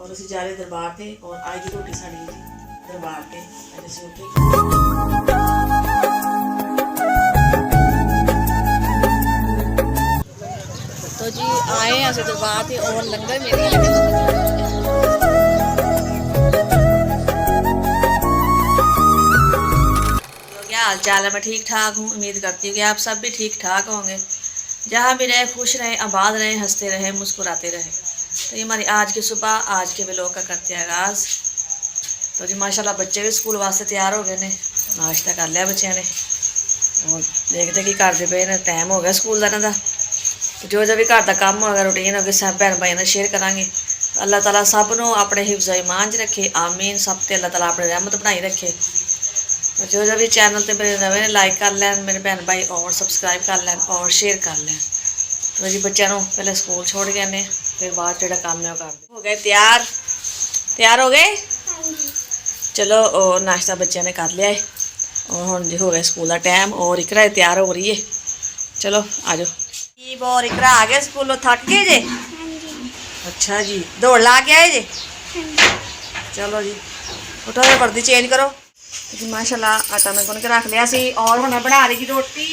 और ਅਸੀਂ ਜਾ ਰਹੇ ਦਰਬਾਰ ਤੇ और ਅੱਜ ਦੀ ਰੋਟੀ ਸਾਡੀ ਜੀ ਦਰਬਾਰ ਤੇ ਅੱਜ ਅਸੀਂ ਉੱਥੇ तो जी आए हैं ਅਸੀਂ ਦਰਬਾਰ ਤੇ और लंगर मिल गया। क्या हाल चाल है? मैं ठीक ठाक हूँ, उम्मीद करती हूँ कि आप सब भी ठीक ठाक होंगे। जहाँ भी रहे खुश रहे, आबाद रहे, हंसते रहे, मुस्कुराते रहे। तो ये हमारी आज की सुबह आज के व्लॉग का करते हैं आगाज़। तो जी माशाल्लाह बच्चे भी स्कूल वास्ते तैयार हो गए ने, नाश्ता कर लिया बच्चों ने और देखते कि करते पे ने। टाइम हो गया स्कूल का इन्हों का। जो भी घर का काम होगा, रूटीन होगी, सब भैन भाई ने शेयर करांगे। अल्लाह ताला सब नूं अपने हिफ्ज़ ईमान च रखे, आमीन। सब ते अल्लाह ताला अपनी रहमत बनाई रखे। जो भी चैनल पर मेरे नवे ने लाइक कर लैन मेरे भैन भाई, और सबसक्राइब कर लैन और शेयर कर लैन। तो जी बच्चों को पहले स्कूल छोड़ गए ने, फिर बाद जो काम है कर हो गए तैयार। तैयार हो गए? चलो और नाश्ता बच्चों ने कर लिया है और हम जी हो गया स्कूल का टाइम। और इकरा तैयार हो रही है। चलो आ जाओ। और इकरा आ गया स्कूलों, थक गए जे? अच्छा जी, दौड़ ला के आए जे? चलो जी उठो, वर्दी चेंज करो। जी माशाल्लाह आटा मैं गुन के रख लिया सी और हुण मैं बना रही रोटी।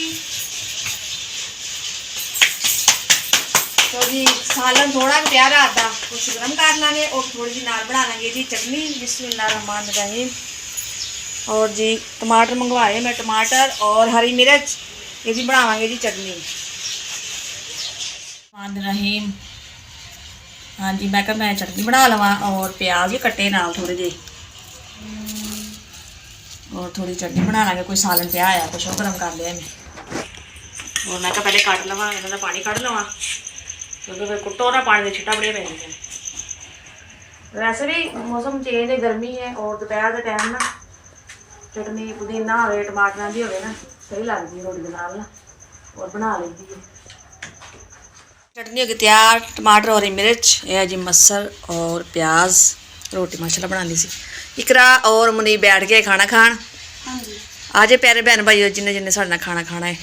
तो जी सालन थोड़ा भी तैयार आता कुछ गर्म कर लेंगे और थोड़ी जी नाल बना लेंगे जी चटनी। बिस्मिल्लाहिर्रहमानिर्रहीम। और जी टमाटर मंगवाए मैं, टमाटर और हरी मिर्च, ये भी बनावांगे जी चटनी। रहीम हाँ जी, मैं कहा मैं चटनी बना लवा और प्याज भी कट्टे नाल थोड़े जे और थोड़ी चटनी बना लेंगे। कोई सालन पिया आया कुछ और गर्म कर लिया मैं। और मैं पहले कट लवा, इन्हों का पानी कढ़ लवा क्योंकि फिर कुट्टो ना पानी के छिट्टा बड़े पै जाते हैं। वैसे भी मौसम चेंज है, गर्मी है और दोपहर के टाइम ना चटनी पुदीना हो टमाटर की हो ना सही लगती है रोटी के नाल ना, और बना लेती है। चटनी हो गई तैयार, टमाटर और मिर्च, यह जी मसल और प्याज। रोटी माशाल्लाह बना ली सी। इकरा और मुनीब बैठ गए खाना खान। आज प्यारे भैन भाई जिन्हें जिन्हें साढ़े खाना खाना है।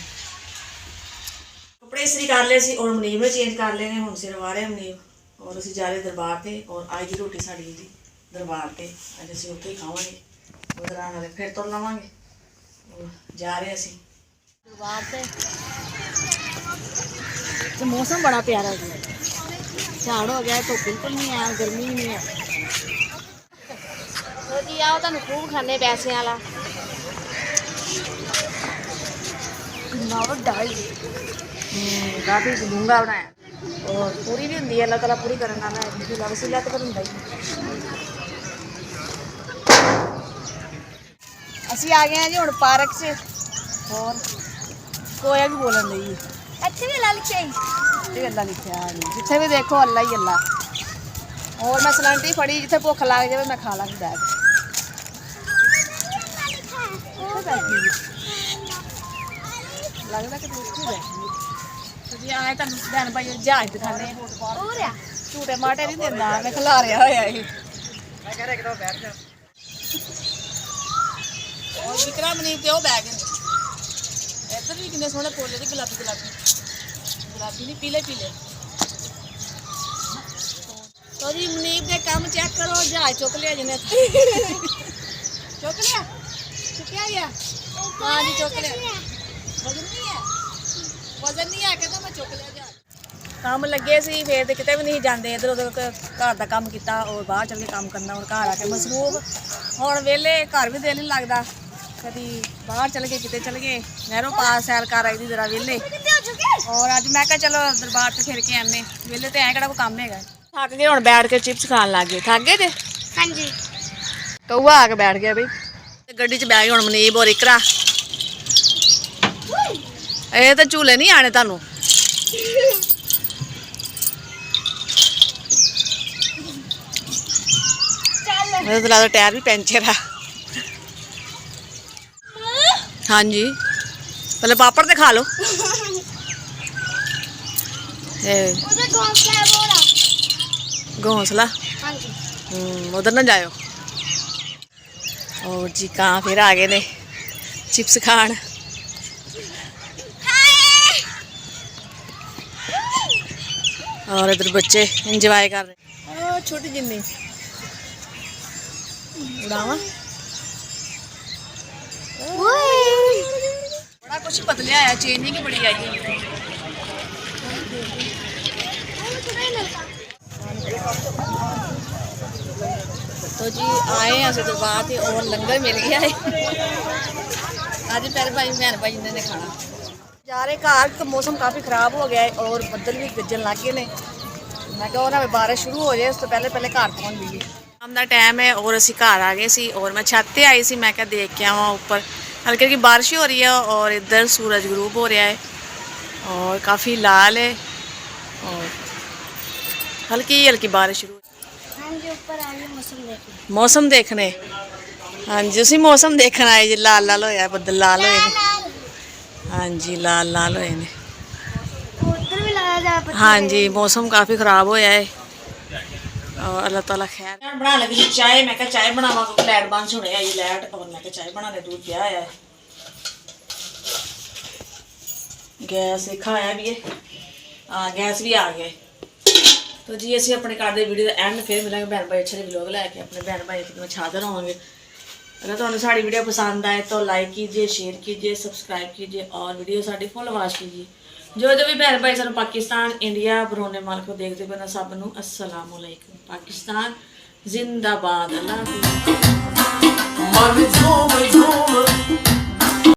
कपड़े इस्त्री कर ले सी और मुनीब ने चेंज कर लेने, हम सिर वा रहे मुनीब। और असीं जा रहे दरबार ते और आज की रोटी साड़ी जी दरबार ते अज असीं उत्थे ही खावांगे। उधर आने वाले फिर तुर लवांगे और जा रहे असीं दरबार ते। तो मौसम बड़ा प्यारा है, झाड़ हो गया, धुप बिल्कुल नहीं है, गर्मी नहीं है। तो जी आओ तुहानू खूब खाने पैसे वाला काफ़ी डूंगा बनाया और पूरी भी होंगी, अल्लाह ताला पूरी करने वाला है। वसीला तो फिर होंगे। असी आ गए हैं जी हम पार्क से और कोया भी बोलन दी अच्छे भी अल्लाह लिखा अल्लाह लिखा जिथे भी देखो अल्लाह ही अल्लाह। और मैं सलंटी फड़ी जिथे भुख लग जाए मैं खा लाँगी बैठ लगता कि बैठी तो जी आए तुम भैन भाई जहाज दिखाने झूटे माटे नहीं देता मैं खिला रहा होया और विक्रा मनीब के बैग इधर भी कितने सोहने फुल जी गुलाबी गुलाबी गुलाबी नहीं पीले पीले। तो जी मनीब के काम चेक करो, जहाज चुक लिया जिन्हें चुक लिया चुकया गया। हाँ जी चुक लिया, वजन नहीं है, वजन नहीं है कहता मैं चुक लिया जहाज। काम लगे सी फिर तो कितने भी नहीं जाते, इधर उधर घर का काम किया और बाहर चल के काम करना और घर आके मसरूफ। हुण वेले घर भी दिल नहीं लगता, कभी बाहर चल गए किते चल गए, नहरों पास सैर कर आई थी जरा वेले। और अज मैं कहा चलो दरबार से फिर के आने, वेले तो ऐ किहड़ा कोई काम है। थक गए हुण बैठ के चिप्स खान लग गए। थक गए जे? हाँ जी। कौआ आके बैठ गया बई गड्डी च बैठ गए हुण मनीब और इकरा। ये तो झूले नहीं आने तुहानू। मेरे तो लगता टायर भी पंचर है। हाँ जी पहले पापड़ तो खा लो। घोंसला उधर ना जाओ। और जी कहाँ फिर आ गए ने चिप्स खान। और इधर बच्चे इंजॉय कर रहे। छोटी जिन्नी उड़ावा बड़ा कुछ बदलिया है, चेंजिंग बड़ी आई है। तो जी आए हैं असं दरबार से और लंगर मिल गया है। आज प्यारे भाई भैन भाई इन्होंने खाना जा रहे घर तो मौसम काफ़ी ख़राब हो गया है और बदल भी गजन लग गए ने। मैं कहा ना बारिश शुरू हो जाए उस तो पहले पहले घर पहुँच जाइए। शाम का टाइम है और असी घर आ गए सी और मैं छत पे आई सी, मैं क्या देख के आवा ऊपर हल्की हल्की बारिश हो रही है और इधर सूरज गरूब हो रहा है और काफ़ी लाल है और हल्की हल्की बारिश शुरू। मौसम देखने हाँ जी उसी मौसम देखने आए जी, लाल लाल होया बदल लाल होए ने। हाँ जी लाल लाल होए ने। हाँ जी मौसम काफ़ी ख़राब होया है और अल्लाह ताला खैर। बना लगी चाय, मैं क्या चाय बनावा क्योंकि लाइट बंद होने आई लाइट और मैं क्या चाय बनाने दूध गया है। गैस देखा आया भी है, हाँ गैस भी आ गया। तो जी असी अपने घर के वीडियो का एंड फिर मिलेंगे भैन भाई अच्छे व्लॉग लैके अपने भैन भाई में हाजिर होंगे। अगर तुम्हें साड़ी वीडियो पसंद आए तो लाइक कीजिए, शेयर कीजिए, सब्सक्राइब कीजिए और वीडियो साड़ी फुल वॉच कीजिए। जो भी भैन भाई सानू पाकिस्तान इंडिया बरोने माल को देखते पे सब नू अस्सलाम वालेकुम। पाकिस्तान जिंदाबाद। अल्लाह हाफिज़।